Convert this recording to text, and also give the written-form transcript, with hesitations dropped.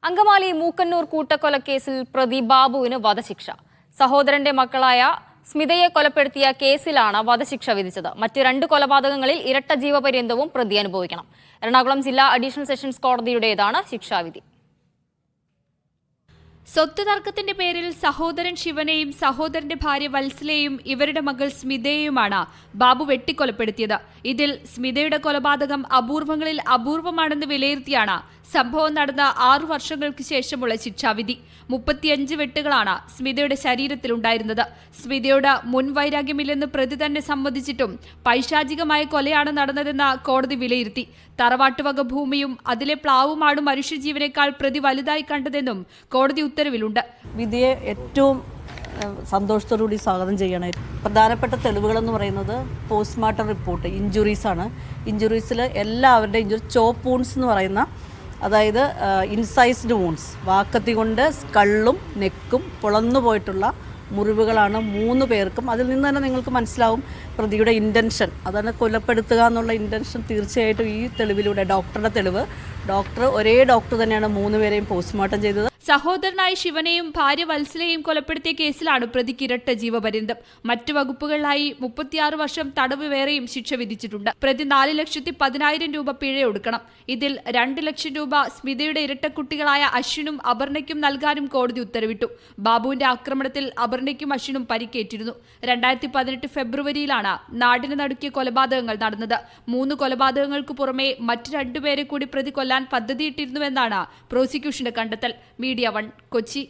അങ്കമാലി മൂക്കന്നൂർ കൂട്ടക്കൊലക്കേസിൽ പ്രതി ബാബുവിന് വധശിക്ഷ. സഹോദരന്റെ മക്കളായ സ്മിതയെ കൊലപ്പെടുത്തിയ കേസിലാണ് വധശിക്ഷ വിധിച്ചത്. മറ്റ് 2 കൊലപാതകങ്ങളിൽ ഇരട്ട ജീവപര്യന്തവും പ്രതി അനുഭവിക്കണം. എറണാകുളം ജില്ലാ അഡീഷണൽ സെഷൻസ് കോടതിയുടേതാണ് ശിക്ഷാവിധി. സ്വത്ത് തർക്കത്തിന്റെ പേരിൽ സഹോദരൻ ശിവനെയും സഹോദരന്റെ ഭാര്യ വത്സലയെയും ഇവരുടെ മകൾ സ്മിതയെയുമാണ് ബാബു വെട്ടിക്കൊലപ്പെടുത്തിയത്. ഇതിൽ സ്മിതയുടെ കൊലപാതകം അപൂർവങ്ങളിൽ അപൂർവമാണെന്ന് വിലയിരുത്തിയാണ് സംഭവം നടന്ന 6 വർഷങ്ങൾക്ക് ശേഷമുള്ള ശിക്ഷാവിധി. 35 വെട്ടുകളാണ് സ്മിതയുടെ ശരീരത്തിലുണ്ടായിരുന്നത്. സ്മിതയോട് മുൻവൈരാഗ്യമില്ലെന്ന് പ്രതി തന്നെ സമ്മതിച്ചിട്ടും പൈശാചികമായ കൊലയാണ് നടന്നതെന്ന് കോടതി വിലയിരുത്തി. തറവാട്ടുവക ഭൂമിയും അതിലെ പ്ലാവുമാണ് മനുഷ്യജീവനേക്കാൾ പ്രതി വലുതായി കണ്ടതെന്നും കോടതി ഉത്തരവിലുണ്ട്. വിധിയെ ഏറ്റവും സന്തോഷത്തോടുകൂടി സ്വാഗതം ചെയ്യണം. പ്രധാനപ്പെട്ട തെളിവുകളെന്ന് പറയുന്നത് പോസ്റ്റ്മോർട്ടം റിപ്പോർട്ട്, ഇഞ്ചുറീസാണ്. ഇഞ്ചുറീസിൽ എല്ലാവരുടെയും ഇഞ്ചുറി ചോപ്പ് വൂൺസ് എന്ന് പറയുന്ന, അതായത് ഇൻസൈസ്ഡ് വൂൺസ്, വാക്കത്തി കൊണ്ട് സ്കള്ളും നെക്കും പൊളന്നു പോയിട്ടുള്ള മുറിവുകളാണ് 3 പേർക്കും. അതിൽ നിന്ന് തന്നെ നിങ്ങൾക്ക് മനസ്സിലാവും പ്രതിയുടെ ഇൻറ്റൻഷൻ, അതാണ് കൊലപ്പെടുത്തുക എന്നുള്ള ഇൻറ്റൻഷൻ. തീർച്ചയായിട്ടും ഈ തെളിവിലൂടെ, ഡോക്ടറുടെ തെളിവ്, ഒരേ ഡോക്ടർ തന്നെയാണ് 3 പേരെയും പോസ്റ്റ്മോർട്ടം ചെയ്തത്. സഹോദരനായ ശിവനെയും ഭാര്യ വത്സലയെയും കൊലപ്പെടുത്തിയ കേസിലാണ് പ്രതിക്ക് ഇരട്ട ജീവപര്യന്തം. മറ്റു വകുപ്പുകളിലായി 36 വർഷം തടവ് വേറെയും ശിക്ഷ വിധിച്ചിട്ടുണ്ട്. പ്രതി 4,10,000 രൂപ പിഴ ഒടുക്കണം. ഇതിൽ 2 ലക്ഷം രൂപ സ്മിതയുടെ ഇരട്ടക്കുട്ടികളായ അശ്വിനും അപർണയ്ക്കും നൽകാനും കോടതി ഉത്തരവിട്ടു. ബാബുവിന്റെ ആക്രമണത്തിൽ അപർണയ്ക്കും അശ്വിനും പരിക്കേറ്റിരുന്നു. 2018 ഫെബ്രുവരിയിലാണ് നാടിന് നടുക്കിയ കൊലപാതകങ്ങൾ നടന്നത്. 3 കൊലപാതകങ്ങൾക്ക് പുറമെ മറ്റ് 2 പേരെ കൂടി പ്രതി കൊല്ലാൻ പദ്ധതിയിട്ടിരുന്നുവെന്നാണ് പ്രോസിക്യൂഷന്റെ കണ്ടെത്തൽ. മീഡിയ 1 കൊച്ചി.